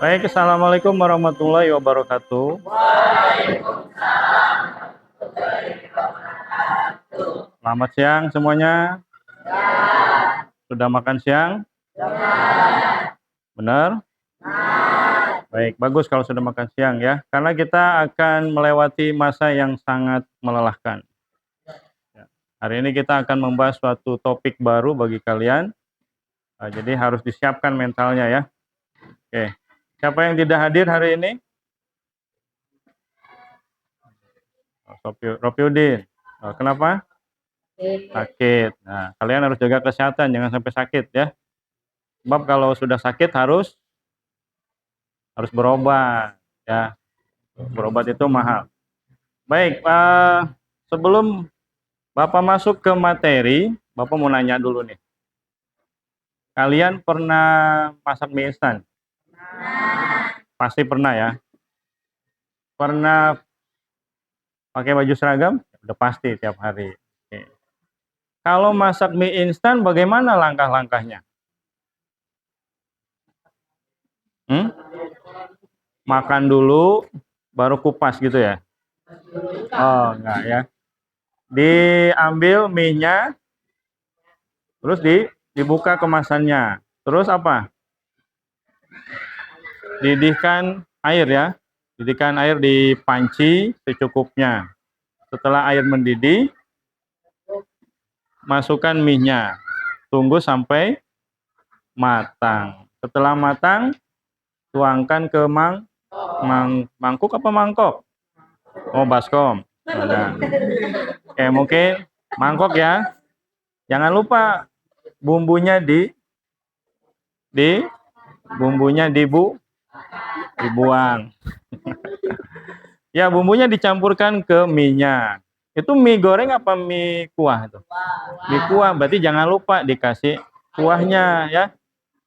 Baik, assalamualaikum warahmatullahi wabarakatuh. Selamat siang semuanya. Sudah makan siang? Benar? Baik, bagus kalau sudah makan siang ya. Karena kita akan melewati masa yang sangat melelahkan. Ya. Hari ini kita akan membahas suatu topik baru bagi kalian. Jadi harus disiapkan mentalnya ya. Oke. Siapa yang tidak hadir hari ini? Ropiudin. Kenapa? Sakit. Nah, kalian harus jaga kesehatan, jangan sampai sakit ya. Sebab kalau sudah sakit harus berobat ya. Berobat itu mahal. Baik, sebelum Bapak masuk ke materi, Bapak mau nanya dulu nih. Kalian pernah masak mie instan? Pasti pernah ya. Pernah pakai baju seragam? Udah pasti tiap hari. Oke. Kalau masak mie instan bagaimana langkah-langkahnya? Makan dulu, baru kupas gitu ya? Oh, enggak ya. Diambil mie-nya, terus dibuka kemasannya. Terus apa? Didihkan air ya. Didihkan air di panci secukupnya. Setelah air mendidih, masukkan mie-nya. Tunggu sampai matang. Setelah matang, tuangkan ke mangkuk apa mangkok? Oh, baskom. Nah. Oke, mungkin mangkok ya. Jangan lupa bumbunya bumbunya dibuang. Ya, bumbunya dicampurkan ke mie-nya. Itu mie goreng apa mie kuah itu? Mie kuah, berarti jangan lupa dikasih kuahnya ya.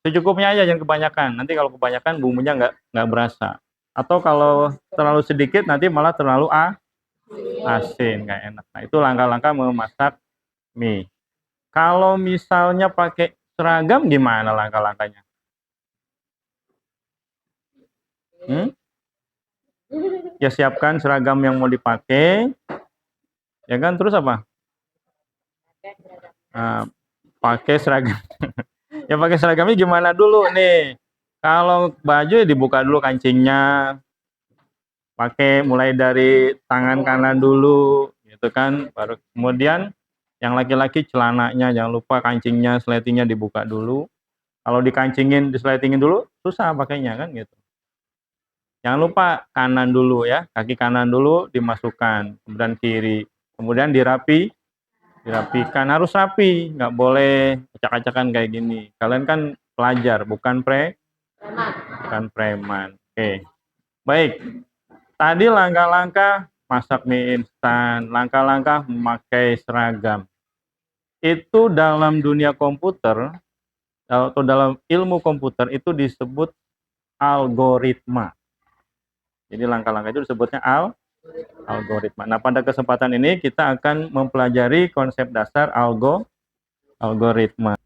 Secukupnya aja, jangan kebanyakan. Nanti kalau kebanyakan bumbunya nggak berasa. Atau kalau terlalu sedikit nanti malah terlalu asin, nggak enak. Nah, itu langkah-langkah memasak mie. Kalau misalnya pakai seragam gimana langkah-langkahnya? Ya siapkan seragam yang mau dipakai, ya kan? Terus apa? Nah, pakai seragam. Ya pakai seragamnya gimana dulu nih? Kalau baju ya dibuka dulu kancingnya, pakai mulai dari tangan kanan dulu, gitu kan? Baru kemudian yang laki-laki celananya jangan lupa kancingnya, seletingnya dibuka dulu. Kalau dikancingin, diseletingin dulu, susah pakainya kan gitu. Jangan lupa kanan dulu ya, kaki kanan dulu dimasukkan, kemudian kiri, kemudian dirapikan, harus rapi, nggak boleh acak-acakan kayak gini. Kalian kan pelajar, bukan preman. Oke, baik. Tadi langkah-langkah masak mie instan, langkah-langkah memakai seragam. Itu dalam dunia komputer atau dalam ilmu komputer itu disebut algoritma. Jadi langkah-langkah itu disebutnya algoritma. Nah, pada kesempatan ini kita akan mempelajari konsep dasar algoritma.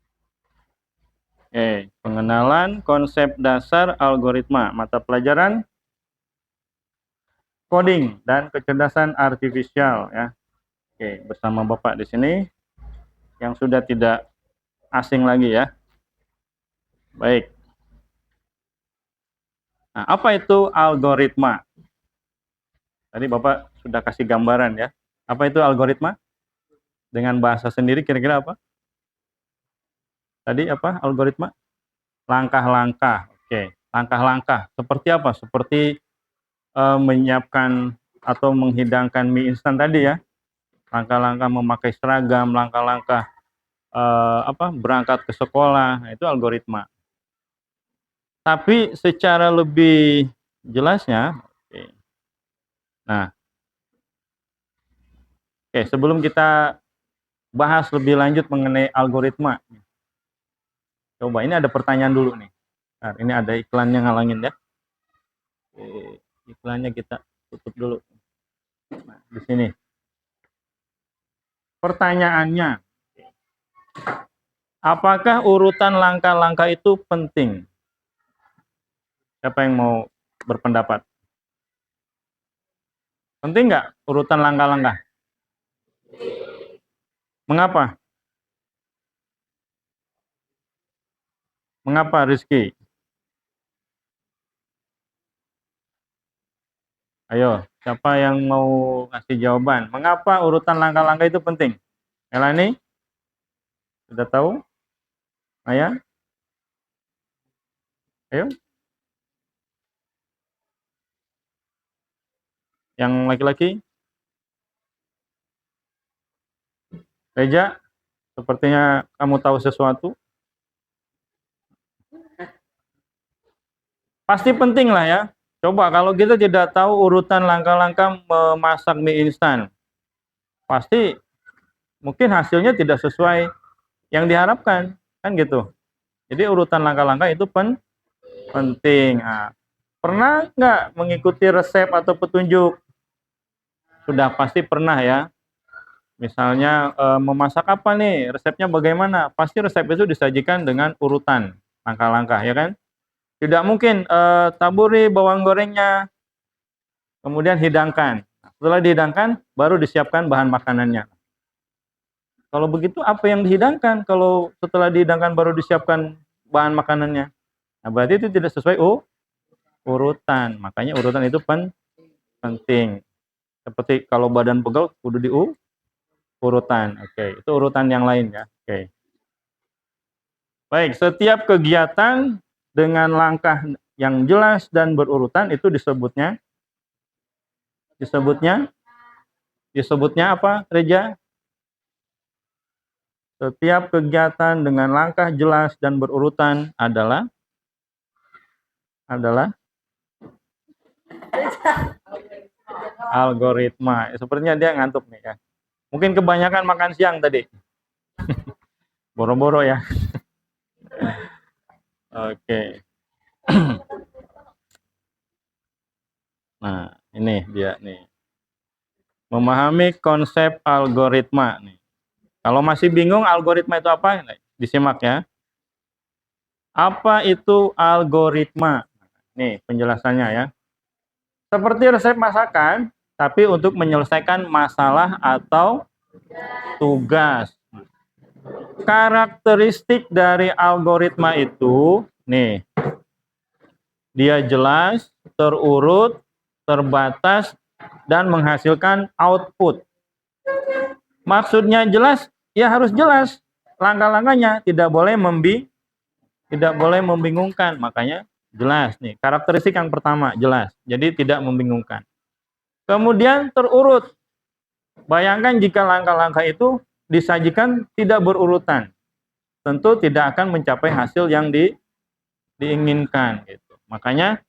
Oke, pengenalan konsep dasar algoritma. Mata pelajaran coding dan kecerdasan artifisial ya. Oke, bersama Bapak di sini yang sudah tidak asing lagi ya. Baik. Nah, apa itu algoritma? Tadi Bapak sudah kasih gambaran ya. Apa itu algoritma? Dengan bahasa sendiri kira-kira apa? Tadi apa algoritma? Langkah-langkah. Oke, langkah-langkah. Seperti apa? Seperti menyiapkan atau menghidangkan mie instan tadi ya. Langkah-langkah memakai seragam, langkah-langkah berangkat ke sekolah, nah, itu algoritma. Tapi secara lebih jelasnya, nah, sebelum kita bahas lebih lanjut mengenai algoritma, coba ini ada pertanyaan dulu nih. Nah, ini ada iklan yang ngalangin ya. Iklannya kita tutup dulu. Nah, di sini. Pertanyaannya, apakah urutan langkah-langkah itu penting? Siapa yang mau berpendapat? Penting nggak urutan langkah-langkah? Mengapa? Mengapa, Rizky? Ayo, siapa yang mau ngasih jawaban? Mengapa urutan langkah-langkah itu penting? Melani, sudah tahu? Maya, ayo. Yang laki-laki, Reja, sepertinya kamu tahu sesuatu. Pasti penting lah ya. Coba kalau kita tidak tahu urutan langkah-langkah memasak mie instan, pasti mungkin hasilnya tidak sesuai yang diharapkan, kan gitu. Jadi urutan langkah-langkah itu penting. Nah, pernah nggak mengikuti resep atau petunjuk? Sudah pasti pernah ya. Misalnya memasak apa nih, resepnya bagaimana? Pasti resep itu disajikan dengan urutan langkah-langkah, ya kan? Tidak mungkin taburi bawang gorengnya, kemudian hidangkan. Setelah dihidangkan, baru disiapkan bahan makanannya. Kalau begitu, apa yang dihidangkan? Kalau setelah dihidangkan baru disiapkan bahan makanannya, nah berarti itu tidak sesuai urutan. Makanya urutan itu penting. Seperti kalau badan pegel, kudu urutan. Oke, itu urutan yang lain ya. Oke. Baik, setiap kegiatan dengan langkah yang jelas dan berurutan itu disebutnya apa, Reja? Setiap kegiatan dengan langkah jelas dan berurutan adalah algoritma. Sepertinya dia ngantuk nih ya. Mungkin kebanyakan makan siang tadi. Boro-boro ya. Oke. Nah, ini dia nih. Memahami konsep algoritma nih. Kalau masih bingung algoritma itu apa? Disimak ya. Apa itu algoritma? Nih penjelasannya ya. Seperti resep masakan, tapi untuk menyelesaikan masalah atau tugas. Karakteristik dari algoritma itu, nih, dia jelas, terurut, terbatas, dan menghasilkan output. Maksudnya jelas, ya harus jelas. Langkah-langkahnya tidak boleh membingungkan. Makanya jelas nih. Karakteristik yang pertama jelas. Jadi tidak membingungkan. Kemudian terurut. Bayangkan jika langkah-langkah itu disajikan tidak berurutan. Tentu tidak akan mencapai hasil yang diinginkan gitu. Makanya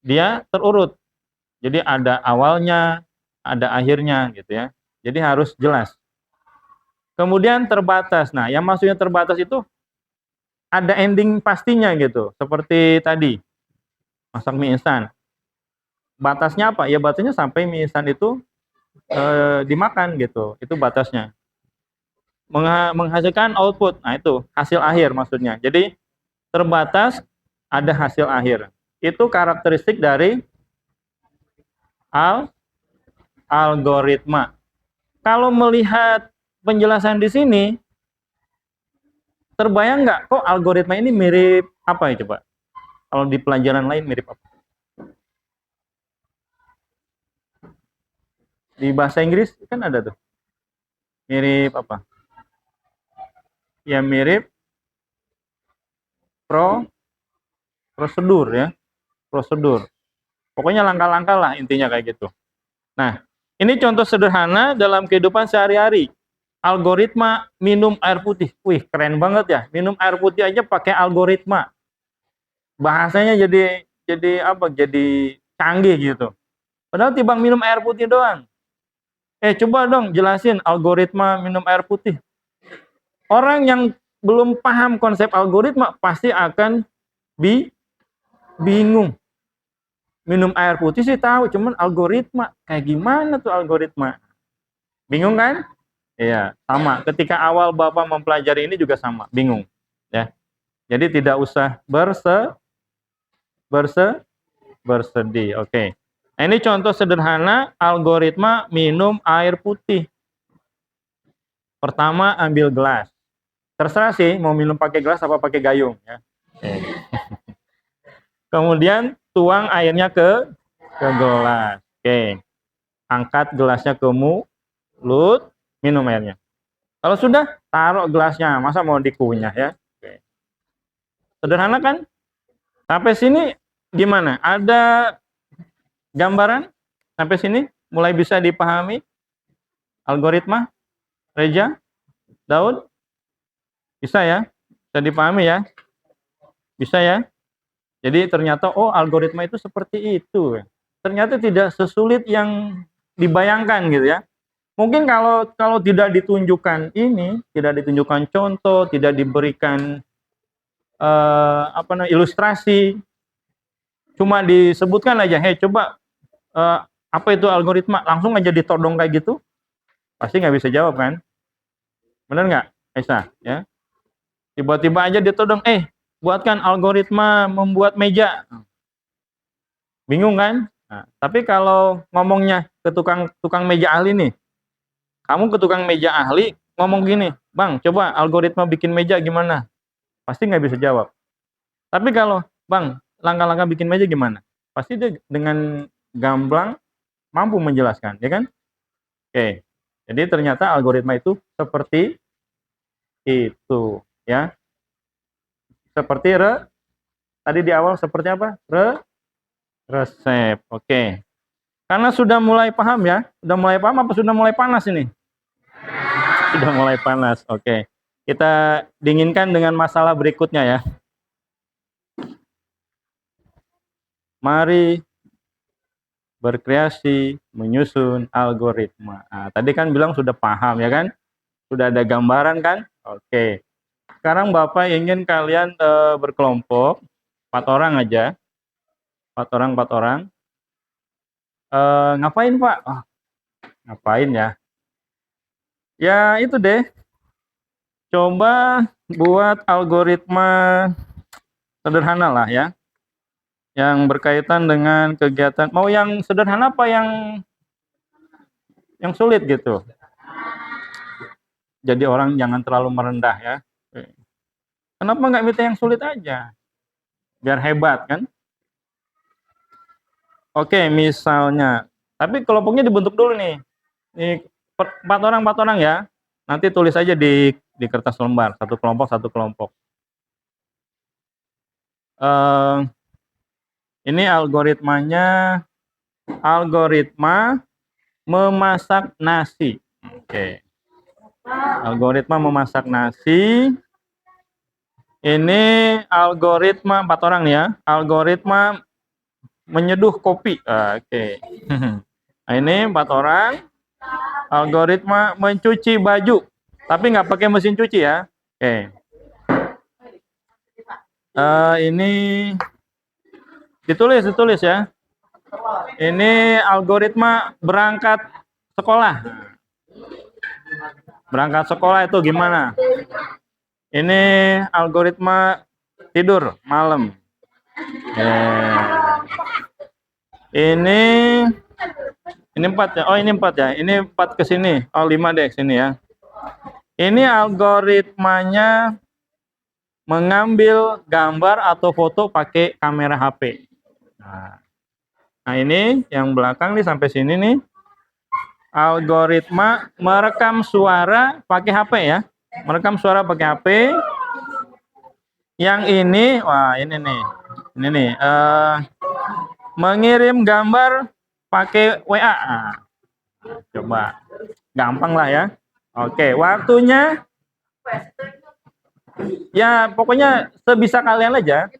dia terurut. Jadi ada awalnya, ada akhirnya gitu ya. Jadi harus jelas. Kemudian terbatas. Nah, yang maksudnya terbatas itu ada ending pastinya gitu. Seperti tadi, masak mie instan. Batasnya apa? Ya batasnya sampai mie instan itu dimakan gitu. Itu batasnya. Menghasilkan output. Nah, itu hasil akhir maksudnya. Jadi terbatas ada hasil akhir. Itu karakteristik dari algoritma. Kalau melihat penjelasan di sini, terbayang nggak kok algoritma ini mirip apa ya coba? Kalau di pelajaran lain mirip apa? Di bahasa Inggris kan ada tuh. Mirip apa? Ya mirip prosedur ya. Prosedur. Pokoknya langkah-langkah lah intinya kayak gitu. Nah, ini contoh sederhana dalam kehidupan sehari-hari. Algoritma minum air putih. Wih, keren banget ya. Minum air putih aja pakai algoritma. Bahasanya jadi apa? Jadi canggih gitu. Padahal timbang minum air putih doang. Coba dong jelasin algoritma minum air putih. Orang yang belum paham konsep algoritma pasti akan bingung. Minum air putih sih tahu, cuman algoritma kayak gimana tuh algoritma? Bingung kan? Iya, sama. Ketika awal Bapak mempelajari ini juga sama, bingung. Ya. Jadi tidak usah bersedih. Oke. Nah, ini contoh sederhana algoritma minum air putih. Pertama ambil gelas. Terserah sih mau minum pakai gelas apa pakai gayung ya. Oke. Kemudian tuang airnya ke gelas. Oke. Angkat gelasnya ke mulut, minum airnya. Kalau sudah, taruh gelasnya. Masa mau dikunyah ya? Oke. Sederhana kan? Sampai sini gimana? Ada gambaran? Sampai sini mulai bisa dipahami? Algoritma? Reja? Daud? Bisa ya? Bisa dipahami ya? Bisa ya? Jadi ternyata, oh algoritma itu seperti itu. Ternyata tidak sesulit yang dibayangkan gitu ya. Mungkin kalau tidak ditunjukkan ini, tidak ditunjukkan contoh, tidak diberikan ilustrasi, cuma disebutkan aja, hey coba apa itu algoritma, langsung aja ditodong kayak gitu, pasti nggak bisa jawab kan? Bener nggak, Aisyah? Ya, tiba-tiba aja ditodong, buatkan algoritma membuat meja, bingung kan? Nah, tapi kalau ngomongnya ke tukang meja ahli nih, kamu ke tukang meja ahli ngomong gini, bang, coba algoritma bikin meja gimana? Pasti nggak bisa jawab. Tapi kalau, bang, langkah-langkah bikin meja gimana? Pasti dia dengan gamblang mampu menjelaskan, ya kan? Oke. Jadi ternyata algoritma itu seperti itu, ya. Seperti tadi di awal seperti apa? Resep. Oke. Karena sudah mulai paham ya? Sudah mulai paham apa sudah mulai panas ini? Sudah mulai panas. Oke. Kita dinginkan dengan masalah berikutnya ya. Mari berkreasi menyusun algoritma. Nah, tadi kan bilang sudah paham ya kan? Sudah ada gambaran kan? Oke. Sekarang Bapak ingin kalian berkelompok 4 orang aja. 4 orang. Ngapain Pak? Oh, ngapain ya? Ya itu deh. Coba buat algoritma sederhana lah ya. Yang berkaitan dengan kegiatan. Mau yang sederhana apa yang sulit gitu? Jadi orang jangan terlalu merendah ya. Kenapa nggak minta yang sulit aja? Biar hebat kan? Oke, misalnya. Tapi kelompoknya dibentuk dulu nih. Ini 4 orang ya. Nanti tulis aja di kertas lembar. Satu kelompok. Ini algoritmanya, algoritma memasak nasi. Oke. Algoritma memasak nasi. Ini algoritma 4 orang ya. Algoritma menyeduh kopi. Oke. Nah, ini 4 orang. Algoritma mencuci baju. Tapi nggak pakai mesin cuci ya. Oke. Ini ditulis ya. Ini algoritma berangkat sekolah. Berangkat sekolah itu gimana? Ini algoritma tidur malam. Ini 4 ya. Oh, ini 4 ya. Ini 4 ke sini. Oh, 5 deh sini ya. Ini algoritmanya mengambil gambar atau foto pakai kamera HP. Nah, ini yang belakang nih sampai sini nih. Algoritma merekam suara pakai HP ya. Merekam suara pakai HP. Yang ini, wah ini nih. Ini nih, mengirim gambar pakai WA. Nah, coba. Gampang lah ya. Oke, waktunya ya pokoknya sebisa kalian aja.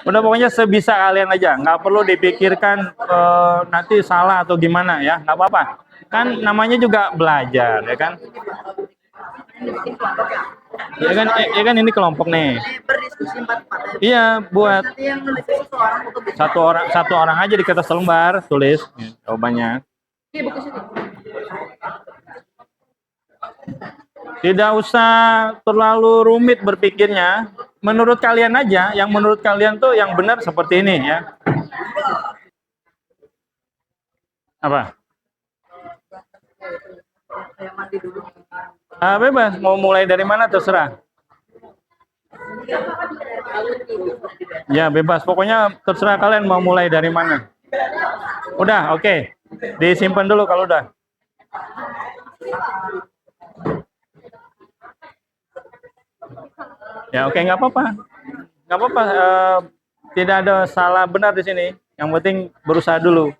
Udah pokoknya sebisa kalian aja, nggak perlu dipikirkan nanti salah atau gimana ya, nggak apa-apa. Kan namanya juga belajar ya kan. Ya kan ini kelompok nih. Iya, buat satu orang aja di kertas lembar tulis jawabannya. Tidak usah terlalu rumit berpikirnya. menurut kalian aja, yang menurut kalian tuh yang benar seperti ini ya. Apa? Bebas, mau mulai dari mana terserah. Ya bebas, pokoknya terserah kalian mau mulai dari mana. Udah, oke. Disimpan dulu kalau udah. Ya oke, nggak apa-apa. Nggak apa-apa. Tidak ada salah benar di sini. Yang penting berusaha dulu.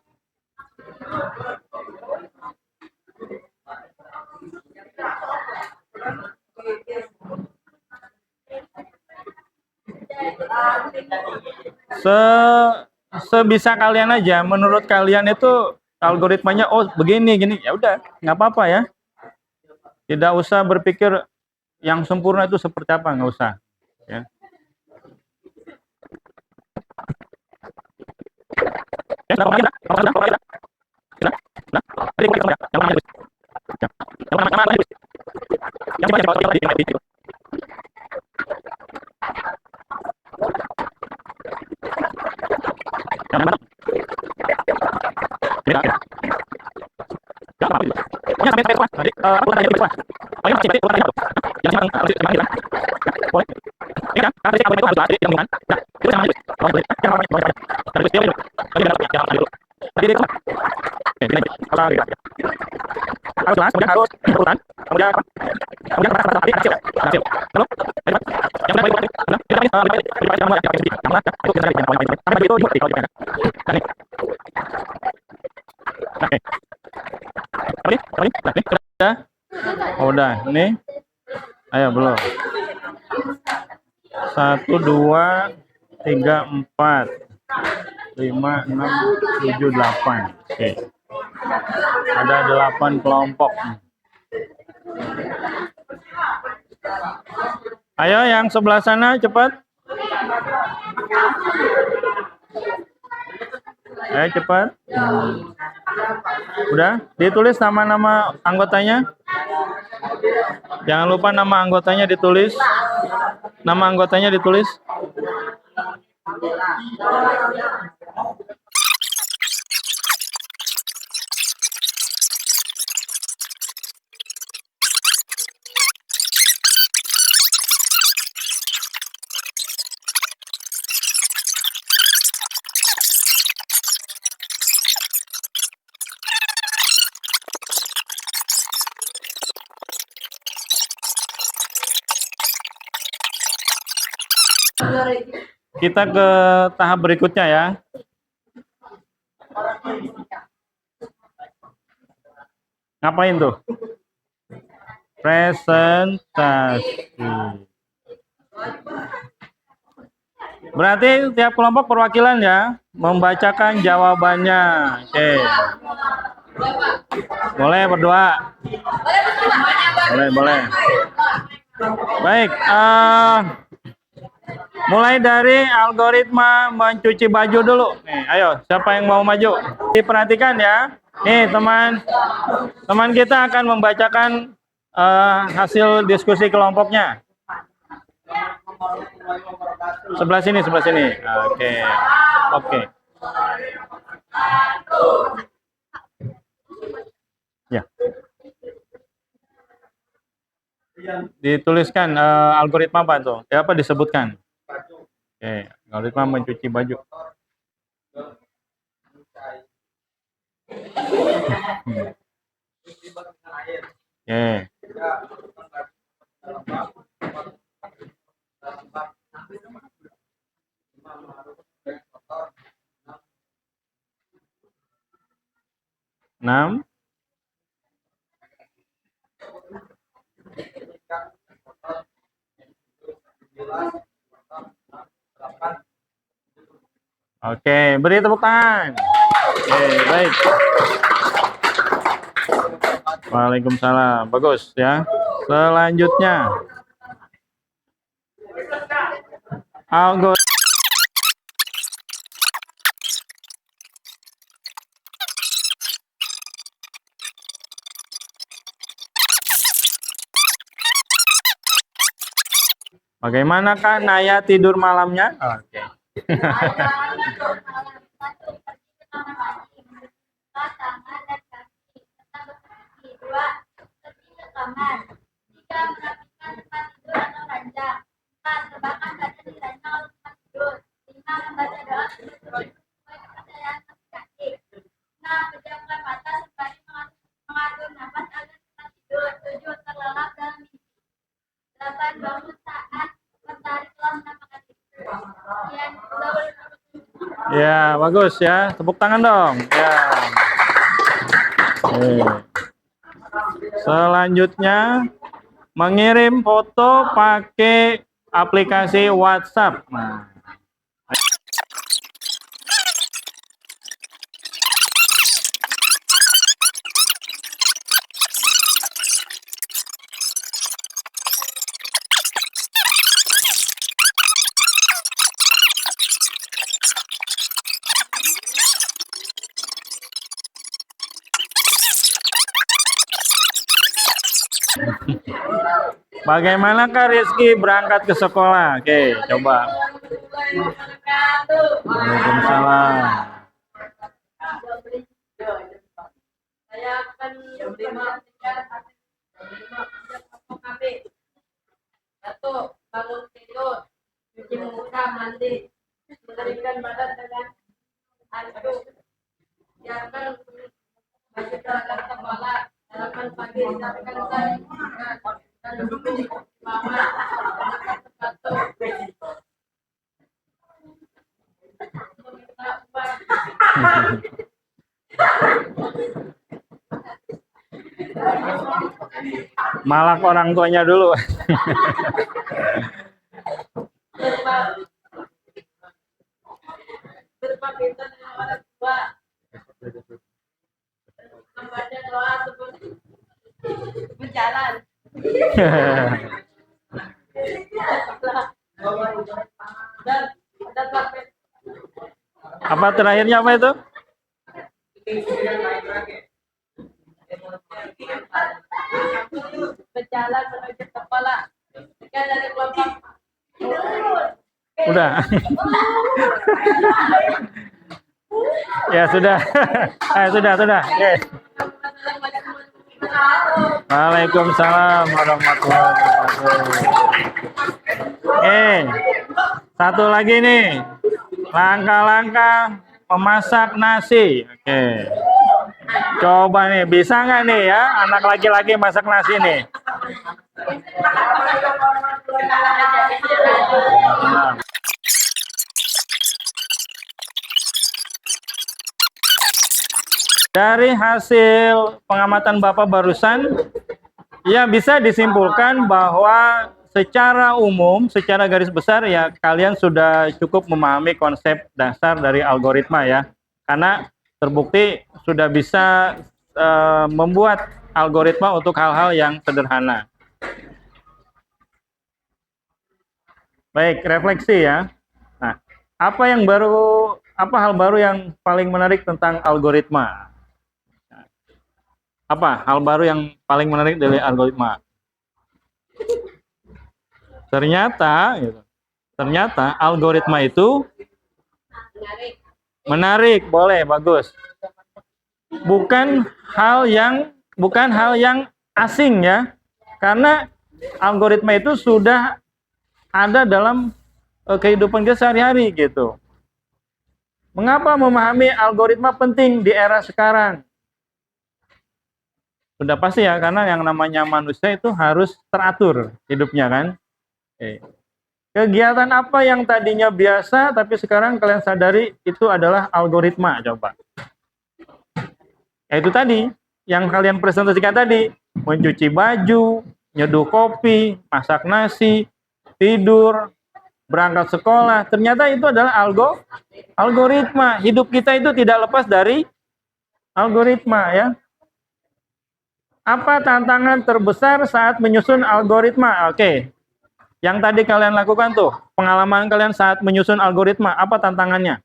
Se Sebisa kalian aja. Menurut kalian itu algoritmanya oh begini gini, ya udah nggak apa-apa ya. Tidak usah berpikir yang sempurna itu seperti apa, nggak usah. Ya. Udah, nih. Ayo belum. 1, 2, 3, 4, 5, 6, 7, 8. Oke. Ada 8 kelompok. Ayo yang sebelah sana cepat. Ayo cepat. Udah, ditulis nama-nama anggotanya. Jangan lupa nama anggotanya ditulis. Nama anggotanya ditulis. Kita ke tahap berikutnya ya. Ngapain tuh? Presentasi. Berarti tiap kelompok perwakilan ya, membacakan jawabannya. Oke. Boleh berdua. Boleh. Baik. Mulai dari algoritma mencuci baju dulu. Nih, ayo, siapa yang mau maju? Diperhatikan ya. Nih, teman kita akan membacakan hasil diskusi kelompoknya. Sebelah sini. Oke. Ya. Dituliskan algoritma apa tuh? Ya, apa disebutkan? Oke, algoritma mencuci baju. Oke. Enam. Oke, beri tepuk tangan. Oke, baik. Waalaikumsalam. Bagus ya. Selanjutnya. Algoritma. Bagaimanakah Naya tidur malamnya? Oke. Ya, bagus ya. Tepuk tangan dong. Ya. Selanjutnya, mengirim foto pakai aplikasi WhatsApp. Nah, bagaimanakah Rizky berangkat ke sekolah? Oke, coba. Waalaikumsalam. Saya akan satu, bangun tidur, cuci muka, mandi, mengeringkan badan dengan handuk, siapkan baju terhadap kepala, sarapan pagi, siapkan dan duduk mama, gunakan sepatu, meminta uang. Malah orang tuanya dulu. Berpamitan dengan orang tua, membaca doa sebelum berjalan. Dan sampai Apa terakhirnya apa itu? berjalan menuju kepala. Jika dari kelompok Udah. Ya sudah. Sudah. Oke. Waalaikumsalam warahmatullahi wabarakatuh. Satu lagi nih. Langkah-langkah memasak nasi. Oke. Coba nih, bisa nggak nih ya anak laki-laki masak nasi nih? Nah. Dari hasil pengamatan Bapak barusan, ya bisa disimpulkan bahwa secara umum, secara garis besar ya kalian sudah cukup memahami konsep dasar dari algoritma ya. Karena terbukti sudah bisa membuat algoritma untuk hal-hal yang sederhana. Baik, refleksi ya. Nah, apa hal baru yang paling menarik tentang algoritma? Apa hal baru yang paling menarik dari algoritma? Ternyata algoritma itu menarik, boleh, bagus. Bukan hal yang asing ya. Karena algoritma itu sudah ada dalam kehidupan kita sehari-hari gitu. Mengapa memahami algoritma penting di era sekarang? Sudah pasti ya, karena yang namanya manusia itu harus teratur hidupnya kan. Kegiatan apa yang tadinya biasa tapi sekarang kalian sadari itu adalah algoritma, coba. Itu tadi yang kalian presentasikan tadi, mencuci baju, nyeduh kopi, masak nasi, tidur, berangkat sekolah. Ternyata itu adalah algoritma. Hidup kita itu tidak lepas dari algoritma ya. Apa tantangan terbesar saat menyusun algoritma? Oke. Yang tadi kalian lakukan tuh, pengalaman kalian saat menyusun algoritma, apa tantangannya?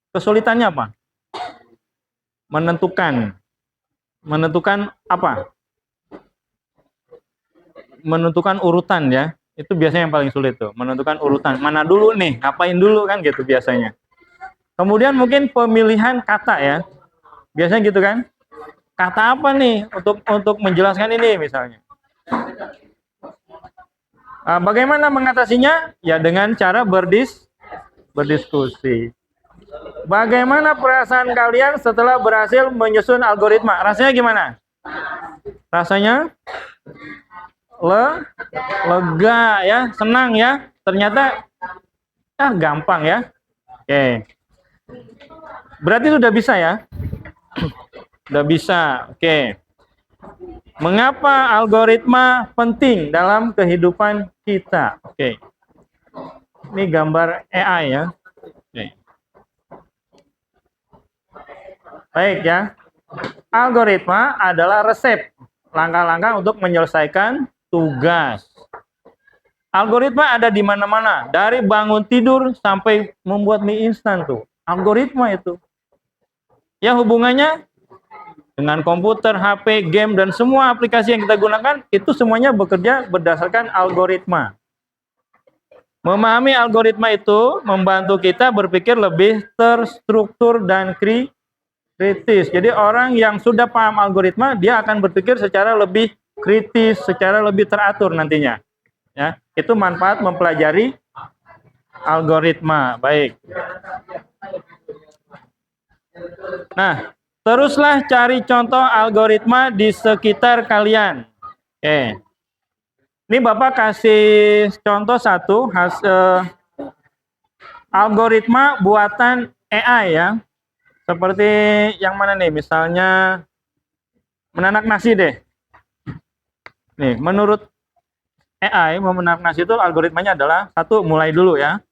Kesulitannya apa? Menentukan apa? Menentukan urutan ya. Itu biasanya yang paling sulit tuh, menentukan urutan. Mana dulu nih, ngapain dulu kan gitu biasanya. Kemudian mungkin pemilihan kata ya. Biasanya gitu kan. Kata apa nih untuk menjelaskan ini misalnya. Bagaimana mengatasinya? Ya dengan cara berdiskusi. Bagaimana perasaan kalian setelah berhasil menyusun algoritma? Rasanya gimana? Rasanya lega ya, senang ya. Ternyata gampang ya. Oke. Berarti sudah bisa ya? Sudah bisa. Oke. Mengapa algoritma penting dalam kehidupan kita? Oke. Ini gambar AI ya. Oke. Baik ya. Algoritma adalah resep, langkah-langkah untuk menyelesaikan tugas. Algoritma ada di mana-mana, dari bangun tidur sampai membuat mie instan tuh. Algoritma itu. Ya hubungannya dengan komputer, HP, game, dan semua aplikasi yang kita gunakan, itu semuanya bekerja berdasarkan algoritma. Memahami algoritma itu membantu kita berpikir lebih terstruktur dan kritis. Jadi orang yang sudah paham algoritma, dia akan berpikir secara lebih kritis, secara lebih teratur nantinya. Ya, itu manfaat mempelajari algoritma. Baik. Nah, teruslah cari contoh algoritma di sekitar kalian. Oke. Ini Bapak kasih contoh satu algoritma buatan AI ya. Seperti yang mana nih? Misalnya menanak nasi deh. Nih, menurut AI menanak nasi itu algoritmanya adalah satu, mulai dulu ya.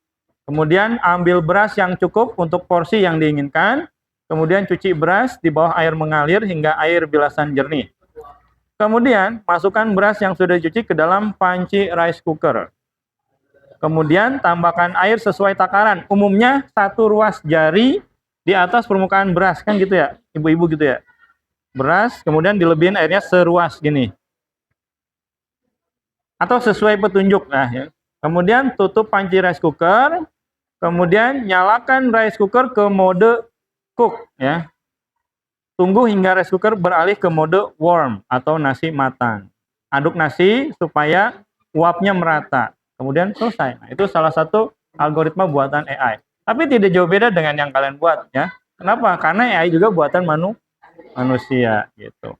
Kemudian ambil beras yang cukup untuk porsi yang diinginkan. Kemudian cuci beras di bawah air mengalir hingga air bilasan jernih. Kemudian masukkan beras yang sudah dicuci ke dalam panci rice cooker. Kemudian tambahkan air sesuai takaran. Umumnya 1 ruas jari di atas permukaan beras, kan gitu ya, ibu-ibu gitu ya. Beras, kemudian dilebihin airnya seruas gini. Atau sesuai petunjuk. Nah, ya. Kemudian tutup panci rice cooker. Kemudian nyalakan rice cooker ke mode cook ya. Tunggu hingga rice cooker beralih ke mode warm atau nasi matang. Aduk nasi supaya uapnya merata. Kemudian selesai. Nah, itu salah satu algoritma buatan AI. Tapi tidak jauh beda dengan yang kalian buat ya. Kenapa? Karena AI juga buatan manusia gitu.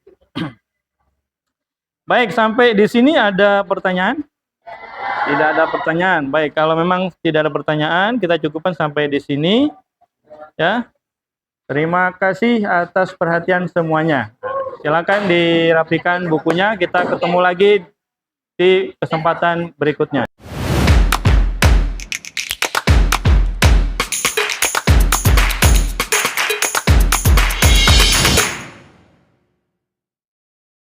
Baik, sampai di sini ada pertanyaan? Tidak ada pertanyaan. Baik, kalau memang tidak ada pertanyaan, kita cukupkan sampai di sini. Ya. Terima kasih atas perhatian semuanya. Silakan dirapikan bukunya. Kita ketemu lagi di kesempatan berikutnya.